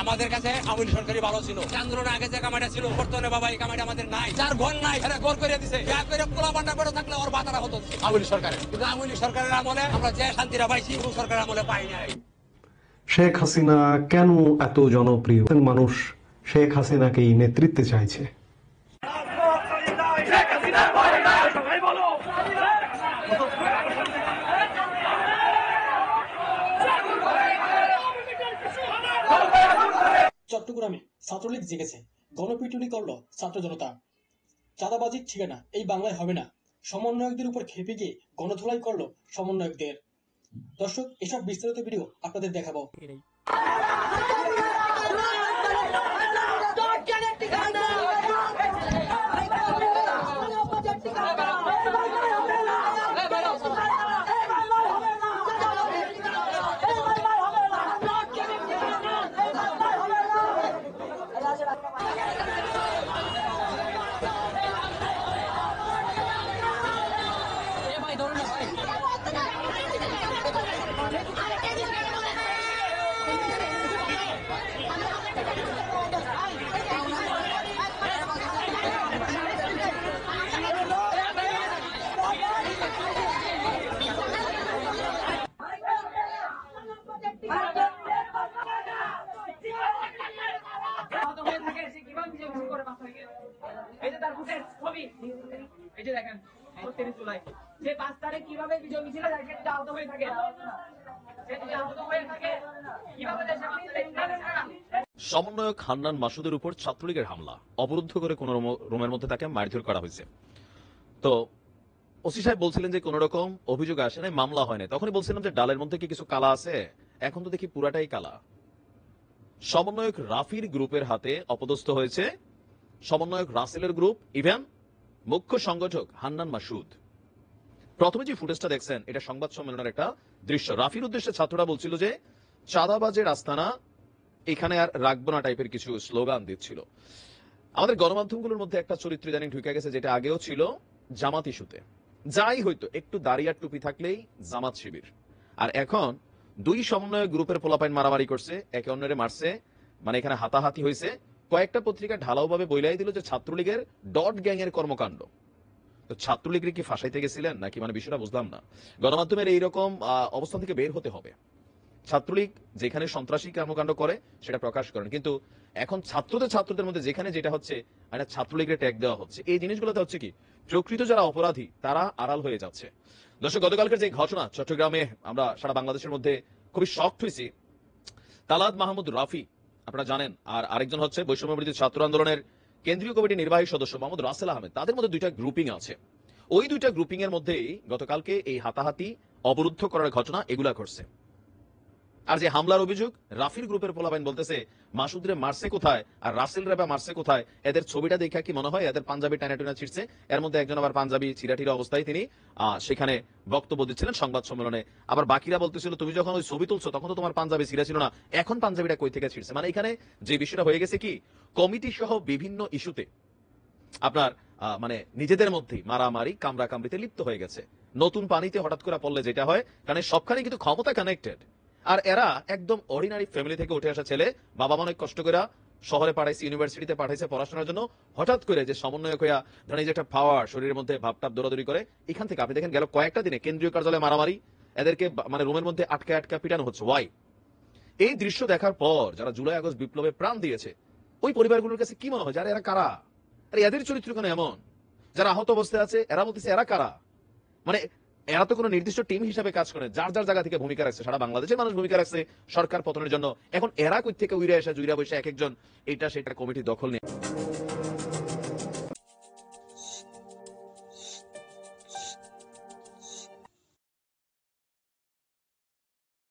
আমাদের কাছে আওয়ামী লীগ সরকারই ভালো ছিল। আন্দোলন আগে যে কামাইটা ছিল বর্তমানে বাবা এই কামাইটা আমাদের নাই। যার ঘর নাই এরা ঘর করে দিছে। যা করে পোলা পান্ডা করে থাকলে ওর বাতারা হতো আওয়ামী লীগ সরকারের। কিন্তু আওয়ামী লীগ সরকারের আমলে আমরা যে শান্তিটা পাইছি কোন সরকারের আমলে পাই নাই। শেখ হাসিনা কেন এত জনপ্রিয়? মানুষ শেখ হাসিনাকেই নেতৃত্বে চাইছে। চট্টগ্রামে ছাত্রলীগ জেগেছে, গণপিটুনি করলো ছাত্র জনতা। চাঁদাবাজির ঠিকানা এই বাংলায় হবে না। সমন্বয়কদের উপর খেপে গিয়ে গণধোলাই করলো সমন্বয়কদের। দর্শক, এসব বিস্তারিত ভিডিও আপনাদের দেখাবো। সমন্বয়ক হান্নান মাসুদের উপর ছাত্রলীগের হামলা, অবরুদ্ধ করে কোন রুমের মধ্যে তাকে মারধর করা হয়েছে। তো ওসি সাহেব বলছিলেন যে কোন রকম অভিযোগ আসে নাই, মামলা হয় না। তখনই বলছিলাম যে ডালের মধ্যে কি কিছু কালা আছে, এখন তো দেখি পুরাটাই কালা। সমন্বয়ক রাফির গ্রুপের হাতে অপদস্থ হয়েছে সমন্বয়ক রাসেলের গ্রুপ, ইভেন মুখ্য সংগঠক হান্নান মাসুদ। প্রথমে যে ফুটেজটা দেখছেন এটা সংবাদ সম্মেলনের একটা দৃশ্য। রাফির উদ্দেশ্যে ছাত্ররা বলছিল যে চাঁদাবাজের আস্তানা এখানে আর রাখবো না টাইপের কিছু স্লোগান দিচ্ছিল। আমাদের গণমাধ্যমগুলোর মধ্যে একটা চরিত্র ইদানিং ঢুকে গেছে, যেটা আগেও ছিল জামাত ইস্যুতে। যাই হইতো একটু দাঁড়িয়ে টুপি থাকলেই জামাত শিবির। আর এখন দুই সমন্বয় গ্রুপের পোলাপাইন মারামারি করছে, একে অন্যরে মারছে, মানে এখানে হাতাহাতি হয়েছে। কয়েকটা পত্রিকা ঢালাও ভাবে বইলাই দিল যে ছাত্রলীগের ডট গ্যাং এর কর্মকাণ্ড। তো ছাত্রলীগের কি ফাঁসাইতে গেছিলেন নাকি, মানে বিষয়টা বুঝলাম না। গণমাধ্যমের এইরকম অবস্থান থেকে বের হতে হবে। ছাত্রলীগ যেখানে সন্ত্রাসী কর্মকাণ্ড করে সেটা প্রকাশ করেন, কিন্তু এখন ছাত্রদের মধ্যে যেখানে যেটা হচ্ছে একটা ছাত্রলীগের ট্যাগ দেওয়া হচ্ছে, এই জিনিসগুলোতে হচ্ছে কি প্রকৃত যারা অপরাধী তারা আড়াল হয়ে যাচ্ছে। দর্শক, গতকালকের যে ঘটনা চট্টগ্রামে, আমরা সারা বাংলাদেশের মধ্যে খুবই শকড হয়েছি। তালাত মাহমুদ রাফি আপনারা জানেন, আর আরেকজন হচ্ছে বৈষম্যবিরোধী ছাত্র আন্দোলনের কেন্দ্রীয় কমিটির নির্বাহী সদস্য মোহাম্মদ রাসেল আহমেদ। তাদের মধ্যে দুইটা গ্রুপিং আছে। ওই দুইটা গ্রুপিং এর মধ্যেই গতকালকে এই হাতাহাতি, অবরুদ্ধ করার ঘটনা এগুলা ঘটছে। আর যে হামলার অভিযোগ, রাফির গ্রুপের পোলাপাইন বলতেছে মাসুদরে মারছে কোথায় আর রাসেল রেবা মারছে কোথায়। এদের ছবিটা দেখা কি মনে হয় এদের পাঞ্জাবি টানা ছিঁড়ছে। এর মধ্যে একজন আবার পাঞ্জাবি ছিঁড়াটিরা অবস্থায় তিনি সেখানে বক্তব্য দিচ্ছিলেন সংবাদ সম্মেলনে। আবার বাকিরা বলতেছিল তুমি যখন ওই ছবি তুলছো তখন তো তোমার পাঞ্জাবি ছিঁড়া ছিল না, এখন পাঞ্জাবিটা কই থেকে ছিঁড়ছে। মানে এখানে যে বিষয়টা হয়ে গেছে কি, কমিটি সহ বিভিন্ন ইস্যুতে আপনার মানে নিজেদের মধ্যেই মারামারি কামড়াকামড়িতে লিপ্ত হয়ে গেছে। নতুন পানিতে হঠাৎ করে পড়লে যেটা হয়, কারণ সবখানে কিন্তু ক্ষমতা কানেক্টেড। আর এরা একদম অর্ডিনারি ফ্যামিলি থেকে উঠে আসা ছেলে, বাবা অনেক কষ্ট করে শহরে পাঠাইছে, ইউনিভার্সিটিতে পাঠাইছে পড়াশোনার জন্য। হঠাৎ করে যে সমন্বয়ক হইয়া ধরেন যে একটা পাওয়ার শরীরের মধ্যে ভাবটাপ দৌড়াদৌড়ি করে, এখান থেকে আপনি দেখেন গেল কয়েকটা দিনে কেন্দ্রীয় কার্যালয়ে মারামারি, এদেরকে মানে রুমের মধ্যে আটকা পিটানো হচ্ছে। ওয়াই? এই দৃশ্য দেখার পর যারা জুলাই আগস্ট বিপ্লবে প্রাণ দিয়েছে ওই পরিবারগুলোর কাছে কি মনে হয়, যারা এরা কারা? আর এদের চরিত্র কেন এমন? যারা আহত অবস্থায় আছে এরা বলতেছে এরা কারা? মানে এরা তো কোনো নির্দিষ্ট টিম হিসাবে কাজ করে, যার যার জায়গা থেকে ভূমিকা রাখছে। সারা বাংলাদেশের মানুষ ভূমিকা রাখছে সরকার পতনের জন্য। এখন এরা কই থেকে উইরা এসে জুইরা বসে এক একজন এটা সেটা কমিটি দখল নিয়ে